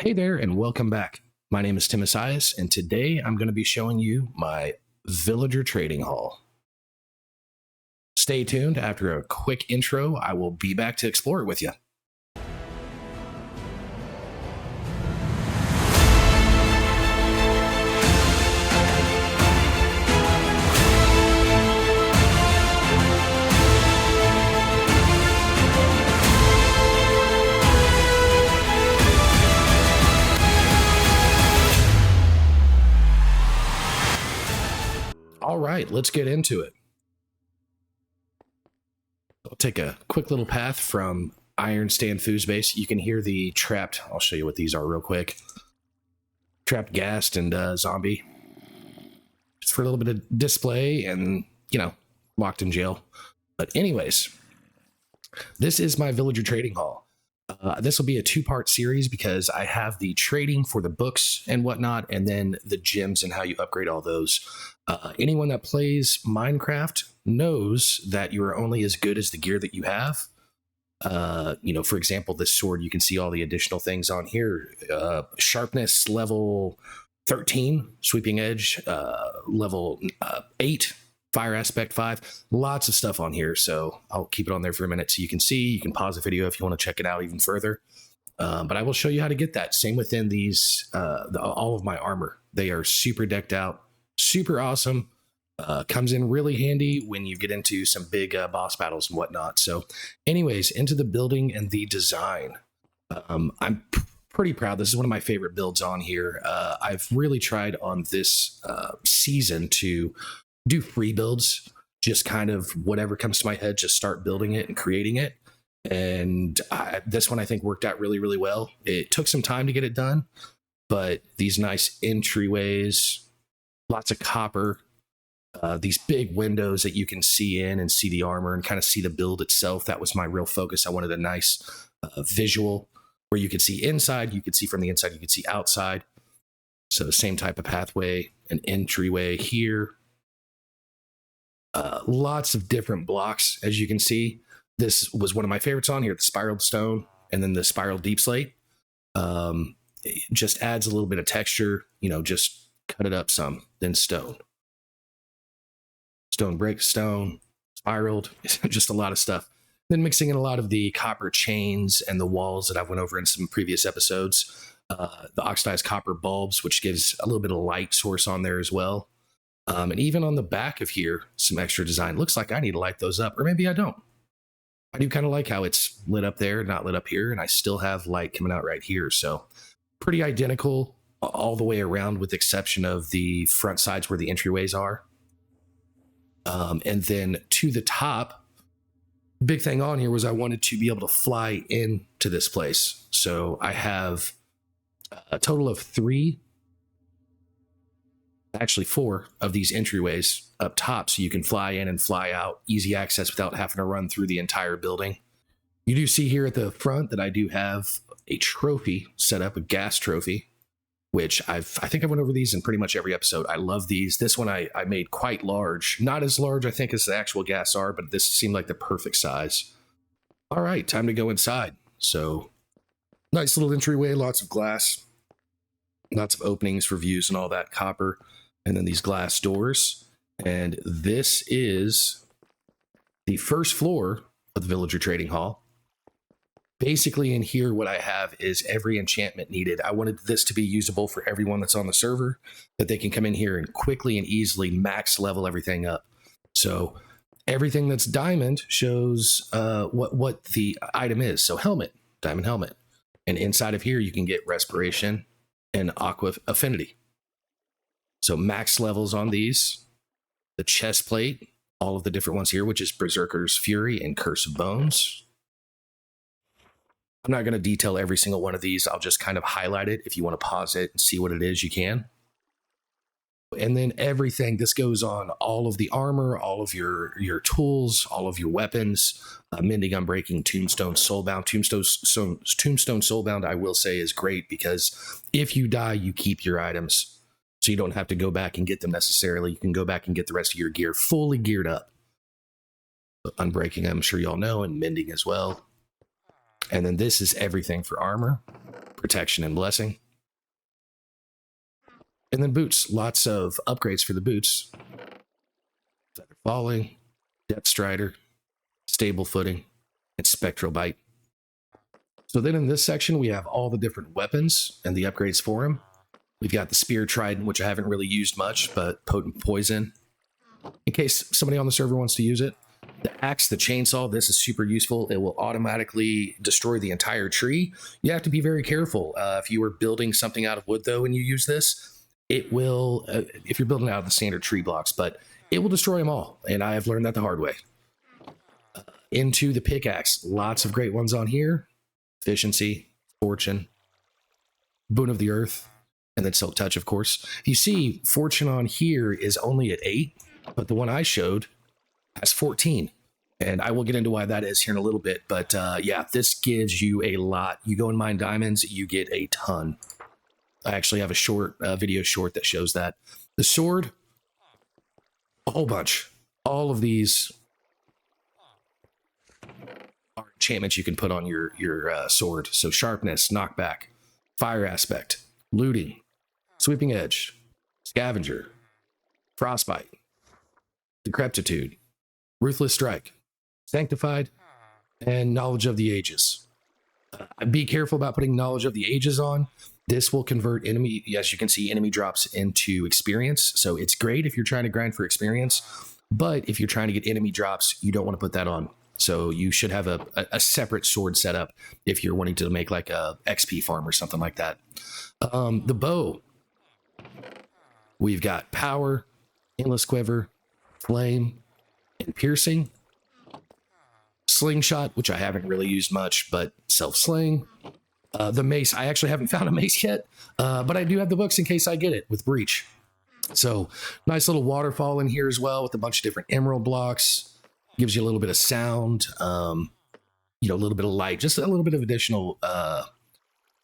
Hey there, and welcome back. My name is Timasius, and today I'm going to be showing you my villager trading hall. Stay tuned. After a quick intro, I will be back to explore it with you. All right, let's get into it. I'll take a quick little path from Iron Stand Foods Base. You can hear the trapped, I'll show you what these are real quick. Trapped Ghast and zombie. Just for a little bit of display and, locked in jail. But anyways, this is my villager trading hall. This will be a two-part series because I have the trading for the books and whatnot, and then the gems and how you upgrade all those. Anyone that plays Minecraft knows that you are only as good as the gear that you have. For example, this sword, you can see all the additional things on here. Sharpness level 13, sweeping edge level 8, fire aspect 5, lots of stuff on here. So I'll keep it on there for a minute so you can see. You can pause the video if you want to check it out even further. But I will show you how to get that. Same within these, all of my armor. They are super decked out, super awesome. Comes in really handy when you get into some big boss battles and whatnot. So anyways, into the building and the design. I'm pretty proud. This is one of my favorite builds on here. I've really tried on this season to do free builds, just kind of whatever comes to my head, just start building it and creating it. And this one I think worked out really, really well. It took some time to get it done, but these nice entryways, lots of copper, these big windows that you can see in and see the armor and kind of see the build itself. That was my real focus. I wanted a nice visual where you could see inside, you could see from the inside, you could see outside. So the same type of pathway, an entryway here. Lots of different blocks, as you can see. This was one of my favorites on here, the spiraled stone and then the spiral deep slate. It just adds a little bit of texture, just cut it up some, then stone. Stone break stone, spiraled, just a lot of stuff. Then mixing in a lot of the copper chains and the walls that I've went over in some previous episodes. The oxidized copper bulbs, which gives a little bit of light source on there as well. And even on the back of here, some extra design. Looks like I need to light those up, or maybe I don't. I do kind of like how it's lit up there, not lit up here, and I still have light coming out right here. So pretty identical all the way around with the exception of the front sides where the entryways are. And then to the top, big thing on here was I wanted to be able to fly into this place. So I have a total of 4 of these entryways up top, so you can fly in and fly out, easy access without having to run through the entire building. You do see here at the front that I do have a trophy set up, a gas trophy, which I think I went over these in pretty much every episode. I love these. This one I made quite large, not as large I think as the actual gas are, but this seemed like the perfect size. All right, time to go inside. So nice little entryway, lots of glass, lots of openings for views and all that, copper. And then these glass doors. And this is the first floor of the villager trading hall. Basically in here, what I have is every enchantment needed. I wanted this to be usable for everyone that's on the server, that they can come in here and quickly and easily max level everything up. So everything that's diamond shows what the item is. So helmet, diamond helmet. And inside of here, you can get respiration and aqua affinity. So max levels on these, the chest plate, all of the different ones here, which is Berserker's Fury and Curse of Bones. I'm not going to detail every single one of these. I'll just kind of highlight it. If you want to pause it and see what it is, you can. And then everything, this goes on all of the armor, all of your tools, all of your weapons, mending, unbreaking, tombstone, soulbound. Tombstone soulbound, I will say, is great because if you die, you keep your items. So you don't have to go back and get them necessarily. You can go back and get the rest of your gear fully geared up. Unbreaking, I'm sure y'all know, and mending as well. And then this is everything for armor, protection, and blessing. And then boots, lots of upgrades for the boots. Feather Falling, Depth Strider, Stable Footing, and Spectral Bite. So then in this section, we have all the different weapons and the upgrades for them. We've got the Spear Trident, which I haven't really used much, but Potent Poison, in case somebody on the server wants to use it. The Axe, the Chainsaw, this is super useful. It will automatically destroy the entire tree. You have to be very careful. If you are building something out of wood, though, and you use this, it will, if you're building out of the standard tree blocks, but it will destroy them all. And I have learned that the hard way. Into the Pickaxe, lots of great ones on here. Efficiency, Fortune, Boon of the Earth, and then Silk Touch, of course. You see, Fortune on here is only at 8, but the one I showed has 14. And I will get into why that is here in a little bit. But yeah, this gives you a lot. You go and mine diamonds, you get a ton. I actually have a short video short that shows that. The sword, a whole bunch. All of these are enchantments you can put on your sword. So sharpness, knockback, fire aspect, looting, sweeping edge, scavenger, frostbite, decrepitude, ruthless strike, sanctified, and knowledge of the ages. Be careful about putting knowledge of the ages on. This will convert enemy, as you can see, enemy drops into experience. So it's great if you're trying to grind for experience, but if you're trying to get enemy drops, you don't want to put that on. So you should have a separate sword setup if you're wanting to make like a XP farm or something like that. The bow, we've got power, endless quiver, flame, and piercing. Slingshot, which I haven't really used much, but self-slaying. The mace, I actually haven't found a mace yet, but I do have the books in case I get it with breach. So nice little waterfall in here as well with a bunch of different emerald blocks. Gives you a little bit of sound, you know, a little bit of light, just a little bit of additional, I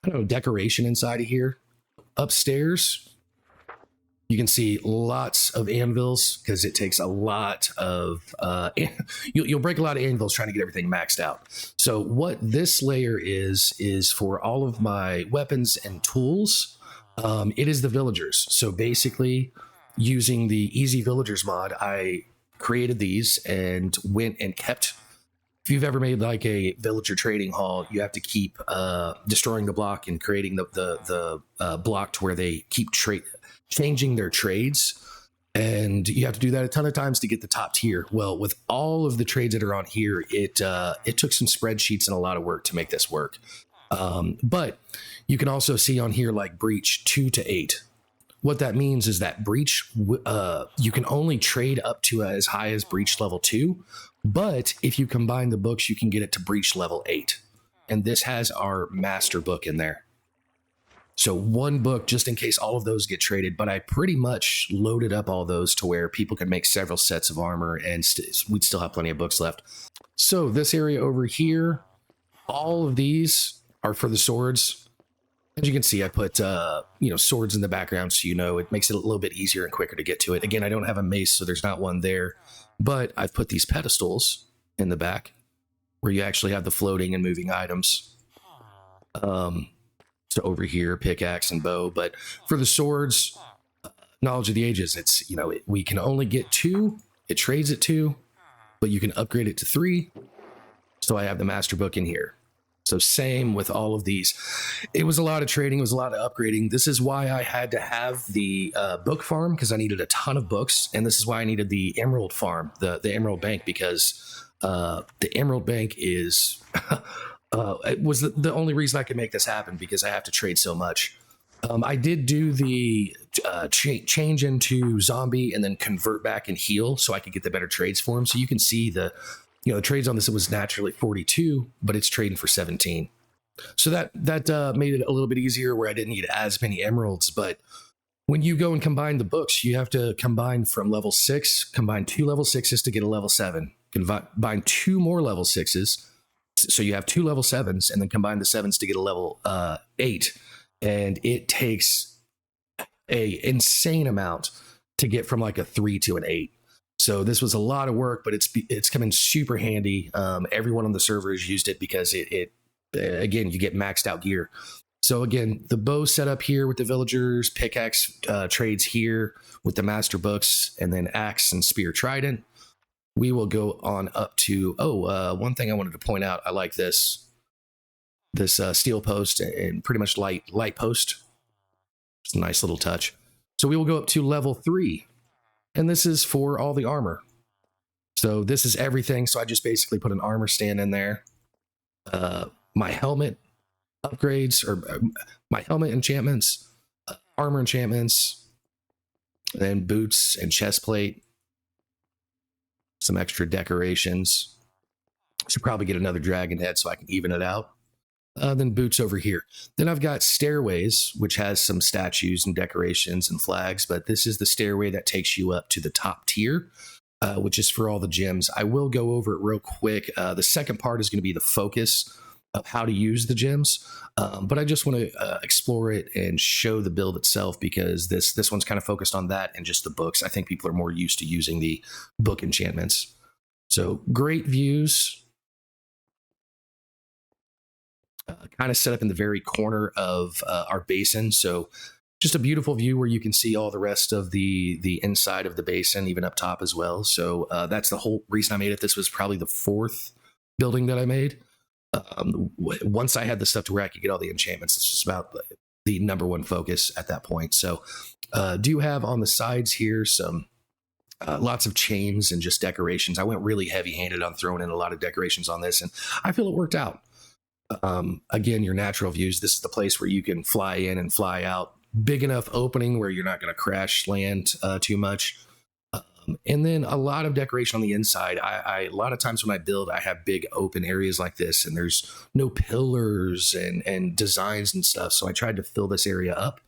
don't know, decoration inside of here. Upstairs, you can see lots of anvils because it takes a lot of, you'll break a lot of anvils trying to get everything maxed out. So what this layer is for all of my weapons and tools, it is the villagers. So basically using the Easy Villagers mod, I created these and went and kept. If you've ever made like a villager trading hall, you have to keep destroying the block and creating the block to where they keep changing their trades, and you have to do that a ton of times to get the top tier. Well, with all of the trades that are on here, it took some spreadsheets and a lot of work to make this work. But you can also see on here like breach 2 to 8. What that means is that breach, you can only trade up to as high as breach level 2, but if you combine the books, you can get it to breach level 8. And this has our master book in there. So one book, just in case all of those get traded, but I pretty much loaded up all those to where people could make several sets of armor and we'd still have plenty of books left. So this area over here, all of these are for the swords. As you can see, I put, you know, swords in the background, so you know, it makes it a little bit easier and quicker to get to it. Again, I don't have a mace, so there's not one there, but I've put these pedestals in the back where you actually have the floating and moving items. So over here, pickaxe and bow, but for the swords, knowledge of the ages, it's, you know, we can only get 2. It trades at 2, but you can upgrade it to 3. So I have the master book in here. So same with all of these. It was a lot of trading. It was a lot of upgrading. This is why I had to have the book farm, because I needed a ton of books. And this is why I needed the emerald farm, the emerald bank, because the emerald bank is, it was the only reason I could make this happen, because I have to trade so much. I did do the change into zombie and then convert back and heal so I could get the better trades for him. So you can see the trades on this, it was naturally 42, but it's trading for 17. So that made it a little bit easier where I didn't need as many emeralds. But when you go and combine the books, you have to combine from level 6, combine 2 level 6s to get a level 7, combine 2 more level 6s. So you have 2 level 7s, and then combine the 7s to get a level 8. And it takes a insane amount to get from like a 3 to an 8. So this was a lot of work, but it's come in super handy. Everyone on the server has used it because it again, you get maxed out gear. So again, the bow set up here with the villagers, pickaxe trades here with the master books, and then axe and spear trident. We will go on up to, one thing I wanted to point out, I like this steel post and pretty much light post. It's a nice little touch. So we will go up to level 3, and this is for all the armor. So this is everything. So I just basically put an armor stand in there. My helmet upgrades, or my helmet enchantments, armor enchantments, then boots and chest plate, some extra decorations. Should probably get another dragon head so I can even it out. Then boots over here. Then I've got stairways, which has some statues and decorations and flags, but this is the stairway that takes you up to the top tier, which is for all the gems. I will go over it real quick. The second part is going to be the focus of how to use the gems, but I just want to explore it and show the build itself, because this one's kind of focused on that and just the books. I think people are more used to using the book enchantments. So great views. Kind of set up in the very corner of our basin, so just a beautiful view where you can see all the rest of the inside of the basin, even up top as well. So that's the whole reason I made it. This was probably the 4th building that I made. Once I had the stuff to where I could get all the enchantments, this was about the #1 focus at that point. So do have on the sides here some lots of chains and just decorations. I went really heavy-handed on throwing in a lot of decorations on this, and I feel it worked out. Again, your natural views. This is the place where you can fly in and fly out. Big enough opening where you're not going to crash land too much. And then a lot of decoration on the inside. A lot of times when I build, I have big open areas like this, and there's no pillars and designs and stuff. So I tried to fill this area up.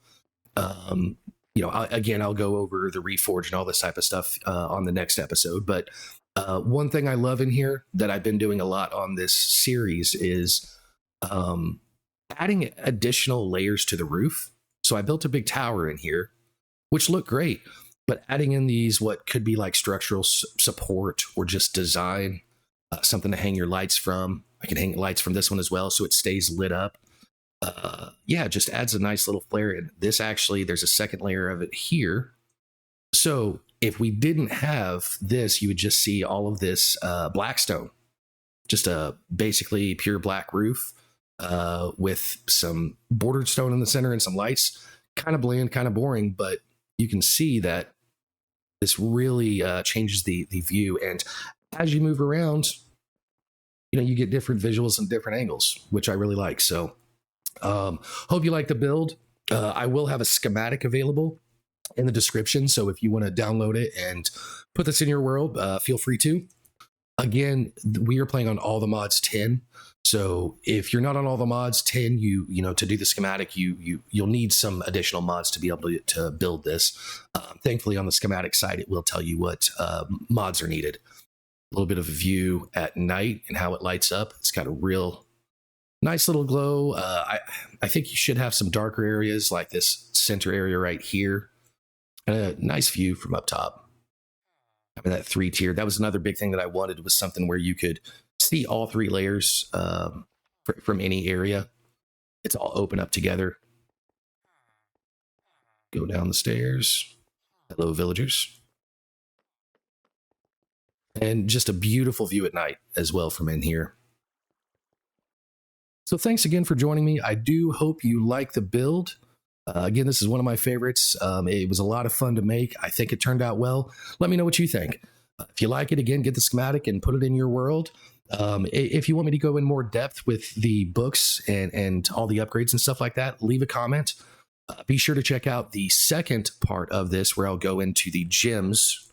I'll go over the reforge and all this type of stuff on the next episode. But one thing I love in here that I've been doing a lot on this series is adding additional layers to the roof. So I built a big tower in here, which looked great, but adding in these, what could be like structural support or just design, something to hang your lights from. I can hang lights from this one as well, so it stays lit up. It just adds a nice little flare. And this actually, there's a second layer of it here. So if we didn't have this, you would just see all of this blackstone, just a basically pure black roof with some bordered stone in the center and some lights. Kind of bland, kind of boring, but you can see that this really changes the view. And as you move around, you get different visuals and different angles, which I really like. So hope you like the build. I will have a schematic available in the description, so if you want to download it and put this in your world, feel free to. Again, we are playing on all the mods 10, so if you're not on all the mods 10, to do the schematic, you'll need some additional mods to be able to build this. Thankfully, on the schematic side, it will tell you what mods are needed. A little bit of a view at night and how it lights up. It's got a real nice little glow. I think you should have some darker areas like this center area right here. And a nice view from up top. I mean, that 3-tier, that was another big thing that I wanted, was something where you could see all 3 layers from any area. It's all open up together. Go down the stairs. Hello, villagers. And just a beautiful view at night as well from in here. So thanks again for joining me. I do hope you like the build. Again, this is one of my favorites. It was a lot of fun to make. I think it turned out well. Let me know what you think. If you like it, again, get the schematic and put it in your world. If you want me to go in more depth with the books and all the upgrades and stuff like that, leave a comment. Be sure to check out the second part of this, where I'll go into the gems,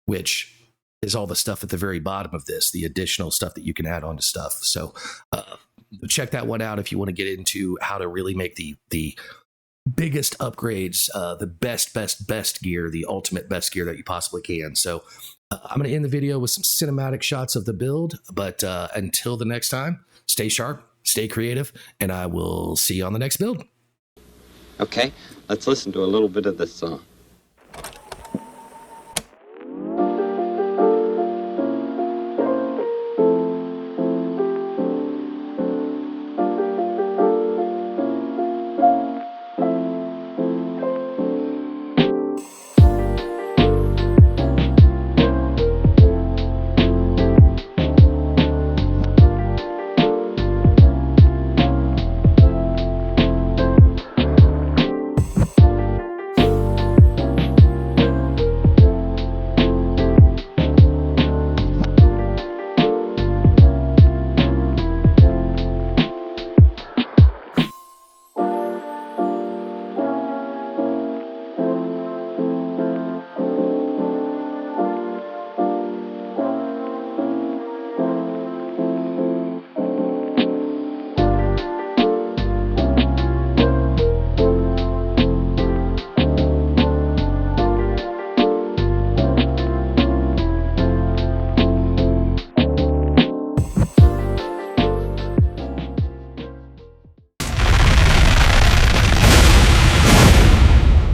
which is all the stuff at the very bottom of this, the additional stuff that you can add on to stuff. So check that one out if you want to get into how to really make the biggest upgrades, the best gear, the ultimate best gear that you possibly can. So I'm going to end the video with some cinematic shots of the build, but until the next time, stay sharp, stay creative, and I will see you on the next build. Okay, let's listen to a little bit of this song.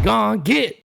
gonna get?